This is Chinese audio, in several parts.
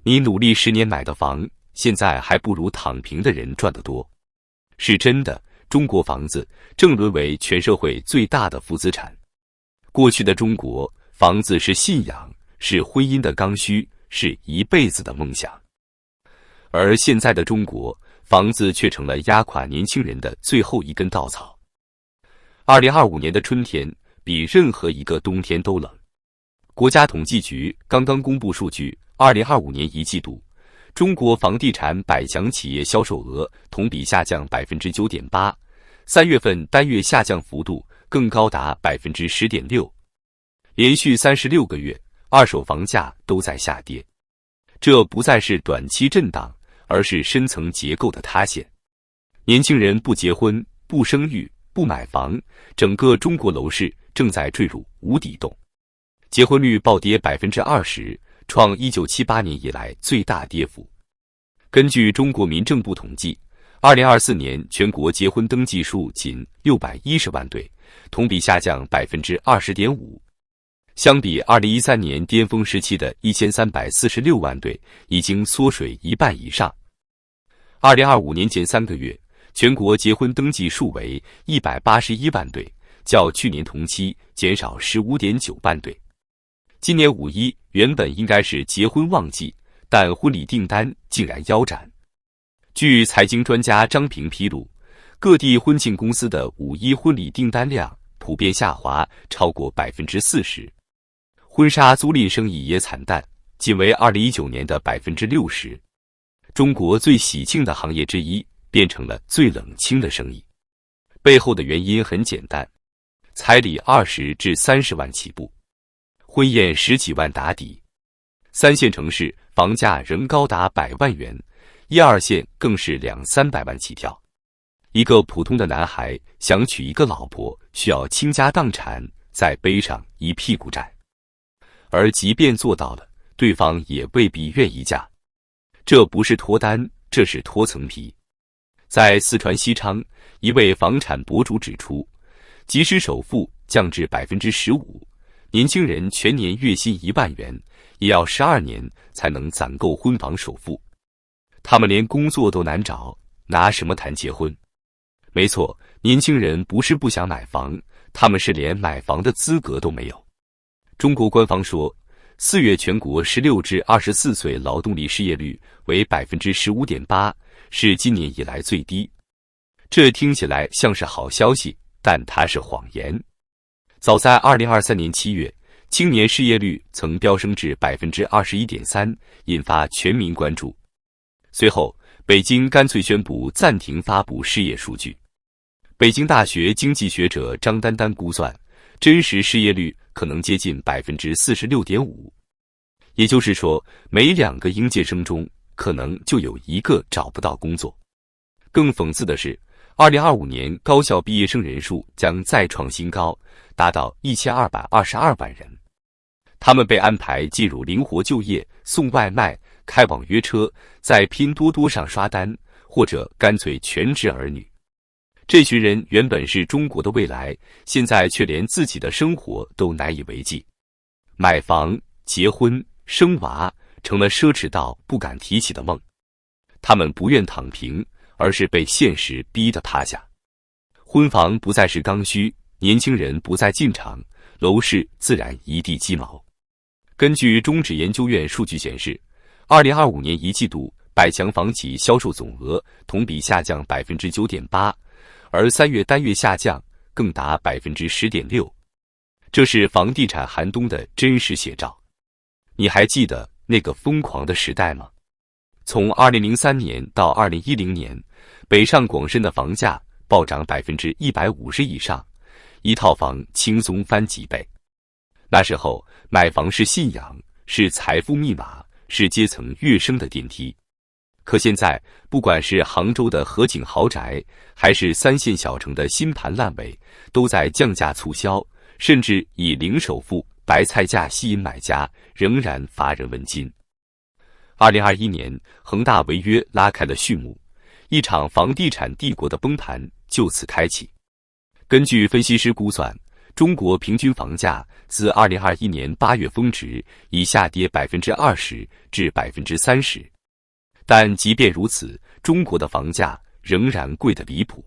你努力10年买的房，现在还不如躺平的人赚得多。是真的，中国房子正沦为全社会最大的负资产。过去的中国，房子是信仰，是婚姻的刚需，是一辈子的梦想。而现在的中国，房子却成了压垮年轻人的最后一根稻草。2025年的春天比任何一个冬天都冷。国家统计局刚刚公布数据，2025年一季度，中国房地产百强企业销售额同比下降 9.8%，3月份单月下降幅度更高达 10.6%， 连续36个月，二手房价都在下跌。这不再是短期震荡，而是深层结构的塌陷。年轻人不结婚、不生育、不买房，整个中国楼市正在坠入无底洞。结婚率暴跌 20%， 创1978年以来最大跌幅。根据中国民政部统计，2024年全国结婚登记数仅610万对，同比下降 20.5%。相比2013年巅峰时期的1346万对，已经缩水一半以上。2025年前3个月，全国结婚登记数为181万对，较去年同期减少 15.9万对。今年5一原本应该是结婚旺季，但婚礼订单竟然腰斩。据财经专家张平披露，各地婚庆公司的5一婚礼订单量普遍下滑超过 40%， 婚纱租赁生意也惨淡，仅为2019年的 60%。 中国最喜庆的行业之一变成了最冷清的生意。背后的原因很简单，彩礼20至30万起步，婚宴10几万打底。3线城市房价仍高达100万元，1、2线更是200-300万起跳。一个普通的男孩想娶一个老婆，需要倾家荡产，再背上一屁股债。而即便做到了，对方也未必愿意嫁。这不是脱单，这是脱层皮。在四川西昌，一位房产博主指出，即使首付降至 15%， 年轻人全年月薪1万元，也要12年才能攒够婚房首付。他们连工作都难找，拿什么谈结婚？没错，年轻人不是不想买房，他们是连买房的资格都没有。中国官方说，4月全国16至24岁劳动力失业率为 15.8%， 是今年以来最低。这听起来像是好消息，但它是谎言。早在2023年7月，青年失业率曾飙升至 21.3%， 引发全民关注。随后，北京干脆宣布暂停发布失业数据。北京大学经济学者张丹丹估算，真实失业率可能接近 46.5%， 也就是说，每2个应届生中可能就有1个找不到工作。更讽刺的是，2025年高校毕业生人数将再创新高，达到1222万人。他们被安排进入灵活就业、送外卖、开网约车，在拼多多上刷单，或者干脆全职儿女。这群人原本是中国的未来，现在却连自己的生活都难以为继。买房、结婚、生娃成了奢侈到不敢提起的梦。他们不愿躺平，而是被现实逼得趴下。婚房不再是刚需，年轻人不再进场，楼市自然一地鸡毛。根据中指研究院数据显示，2025年一季度百强房企销售总额同比下降 9.8%， 而3月单月下降更达 10.6%。 这是房地产寒冬的真实写照。你还记得那个疯狂的时代吗？从2003年到2010年，北上广深的房价暴涨 150% 以上，一套房轻松翻几倍。那时候买房是信仰，是财富密码，是阶层跃升的电梯。可现在，不管是杭州的河景豪宅，还是3线小城的新盘烂尾，都在降价促销，甚至以零首付、白菜价吸引买家，仍然乏人问津。2021年，恒大违约拉开了序幕，一场房地产帝国的崩盘就此开启。根据分析师估算，中国平均房价自2021年8月峰值已下跌20%至30%。但即便如此，中国的房价仍然贵得离谱。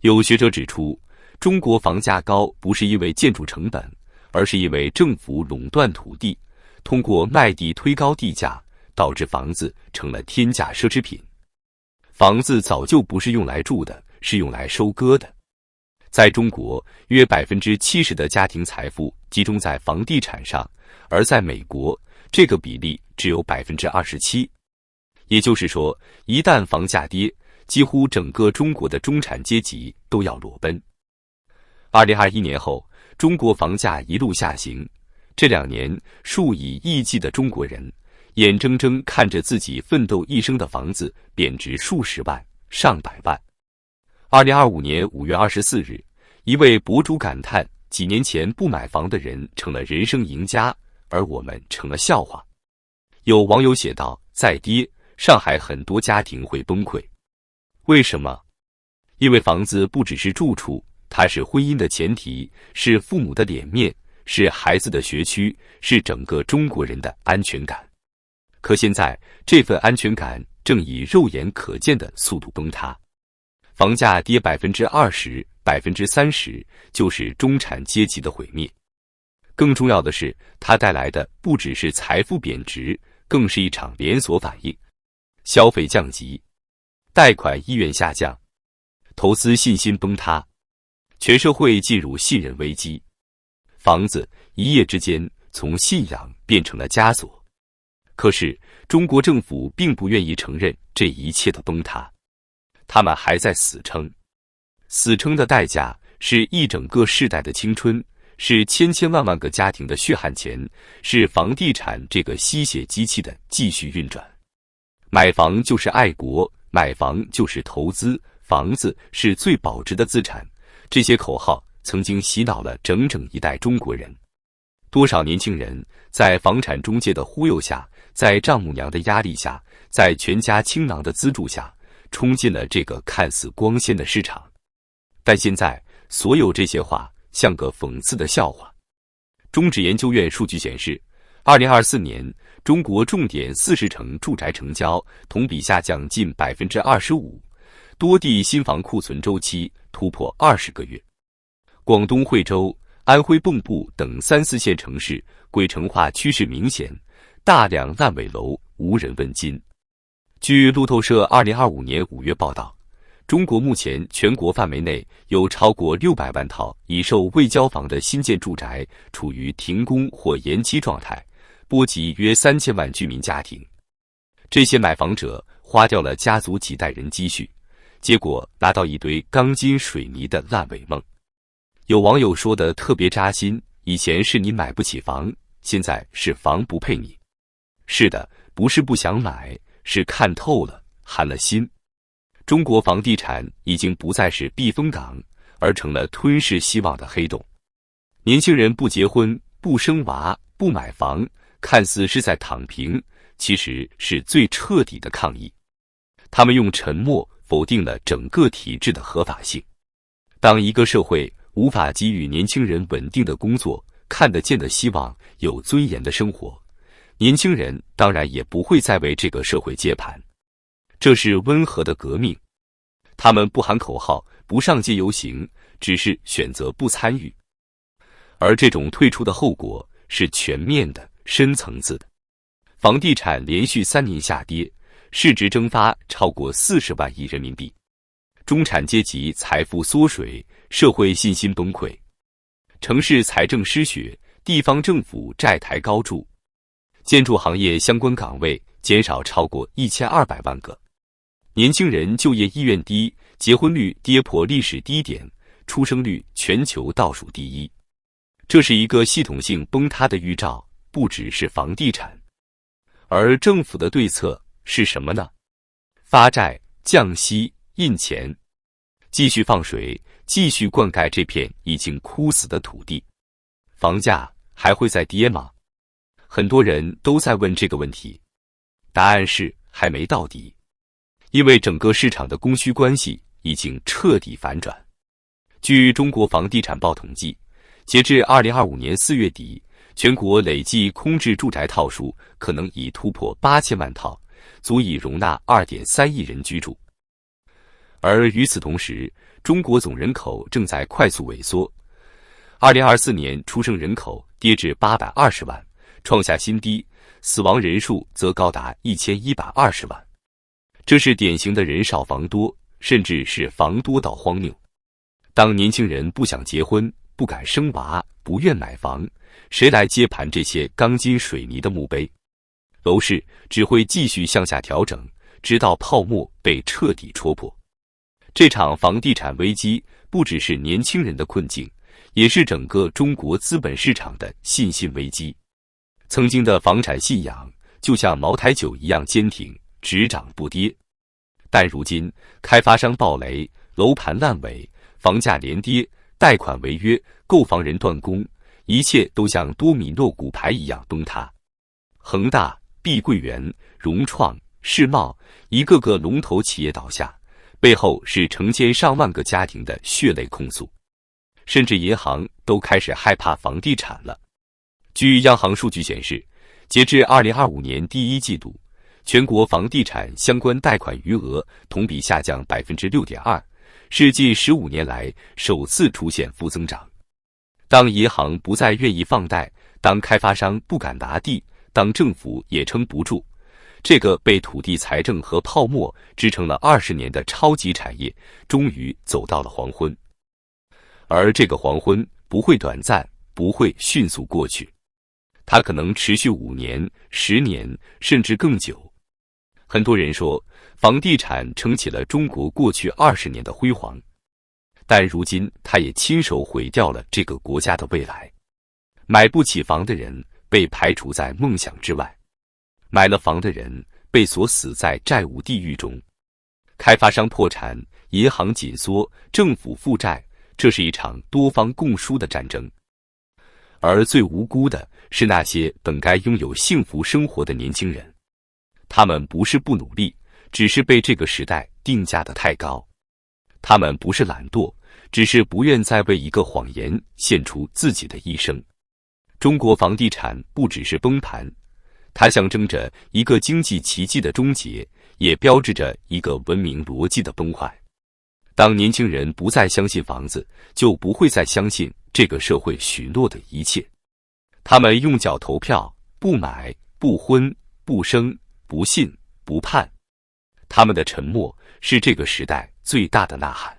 有学者指出，中国房价高不是因为建筑成本，而是因为政府垄断土地，通过卖地推高地价，导致房子成了天价奢侈品。房子早就不是用来住的，是用来收割的。在中国，约70%的家庭财富集中在房地产上，而在美国，这个比例只有27%。也就是说，一旦房价跌，几乎整个中国的中产阶级都要裸奔。2021年后，中国房价一路下行，这2年，数以亿计的中国人眼睁睁看着自己奋斗一生的房子贬值数十万、上百万。2025年5月24日，一位博主感叹：几年前不买房的人成了人生赢家，而我们成了笑话。有网友写道：再跌，上海很多家庭会崩溃。为什么？因为房子不只是住处，它是婚姻的前提，是父母的脸面，是孩子的学区，是整个中国人的安全感。可现在，这份安全感正以肉眼可见的速度崩塌。房价跌20%、30%，就是中产阶级的毁灭。更重要的是，它带来的不只是财富贬值，更是一场连锁反应：消费降级，贷款意愿下降，投资信心崩塌，全社会进入信任危机。房子一夜之间从信仰变成了枷锁。可是，中国政府并不愿意承认这一切的崩塌。他们还在死撑，死撑的代价是一整个世代的青春，是千千万万个家庭的血汗钱，是房地产这个吸血机器的继续运转。买房就是爱国，买房就是投资，房子是最保值的资产。这些口号曾经洗脑了整整一代中国人。多少年轻人在房产中介的忽悠下，在丈母娘的压力下，在全家倾囊的资助下，冲进了这个看似光鲜的市场。但现在，所有这些话像个讽刺的笑话。中指研究院数据显示，2024年中国重点40城住宅成交同比下降近25%，多地新房库存周期突破20个月。广东惠州、安徽蚌埠等3、4线城市鬼城化趋势明显，大量烂尾楼无人问津。据路透社2025年5月报道，中国目前全国范围内有超过600万套已售未交房的新建住宅处于停工或延期状态，波及约3000万居民家庭。这些买房者花掉了家族几代人积蓄，结果拿到一堆钢筋水泥的烂尾梦。有网友说的特别扎心，以前是你买不起房，现在是房不配你。是的，不是不想买，是看透了，寒了心。中国房地产已经不再是避风港，而成了吞噬希望的黑洞。年轻人不结婚、不生娃、不买房，看似是在躺平，其实是最彻底的抗议。他们用沉默否定了整个体制的合法性。当一个社会无法给予年轻人稳定的工作、看得见的希望、有尊严的生活，年轻人当然也不会再为这个社会接盘。这是温和的革命。他们不喊口号，不上街游行，只是选择不参与。而这种退出的后果是全面的、深层次的。房地产连续3年下跌，市值蒸发超过40万亿人民币，中产阶级财富缩水，社会信心崩溃，城市财政失血，地方政府债台高筑，建筑行业相关岗位减少超过1200万个，年轻人就业意愿低，结婚率跌破历史低点，出生率全球倒数第一。这是一个系统性崩塌的预兆，不只是房地产。而政府的对策是什么呢？发债、降息、印钱，继续放水，继续灌溉这片已经枯死的土地。房价还会再跌吗？很多人都在问这个问题，答案是还没到底。因为整个市场的供需关系已经彻底反转。据中国房地产报统计，截至2025年4月底，全国累计空置住宅套数可能已突破8000万套，足以容纳2.3亿人居住。而与此同时，中国总人口正在快速萎缩，2024年出生人口跌至820万，创下新低，死亡人数则高达1120万。这是典型的人少房多，甚至是房多到荒谬。当年轻人不想结婚，不敢生娃，不愿买房，谁来接盘这些钢筋水泥的墓碑？楼市只会继续向下调整，直到泡沫被彻底戳破。这场房地产危机不只是年轻人的困境，也是整个中国资本市场的信心危机。曾经的房产信仰就像茅台酒一样坚挺，只涨不跌。但如今开发商暴雷，楼盘烂尾，房价连跌，贷款违约，购房人断供，一切都像多米诺骨牌一样崩塌。恒大、碧桂园、融创、世茂，一个个龙头企业倒下，背后是成千上万个家庭的血泪控诉，甚至银行都开始害怕房地产了。据央行数据显示，截至2025年第一季度，全国房地产相关贷款余额同比下降 6.2%， 是近15年来首次出现负增长。当银行不再愿意放贷，当开发商不敢拿地，当政府也撑不住，这个被土地财政和泡沫支撑了20年的超级产业，终于走到了黄昏。而这个黄昏不会短暂，不会迅速过去，它可能持续5年、10年，甚至更久。很多人说，房地产撑起了中国过去20年的辉煌，但如今它也亲手毁掉了这个国家的未来。买不起房的人被排除在梦想之外，买了房的人被锁死在债务地狱中。开发商破产，银行紧缩，政府负债，这是一场多方共输的战争。而最无辜的是那些本该拥有幸福生活的年轻人，他们不是不努力，只是被这个时代定价得太高。他们不是懒惰，只是不愿再为一个谎言献出自己的一生。中国房地产不只是崩盘，它象征着一个经济奇迹的终结，也标志着一个文明逻辑的崩坏。当年轻人不再相信房子，就不会再相信这个社会许诺的一切。他们用脚投票，不买，不婚，不生，不信，不盼。他们的沉默是这个时代最大的呐喊。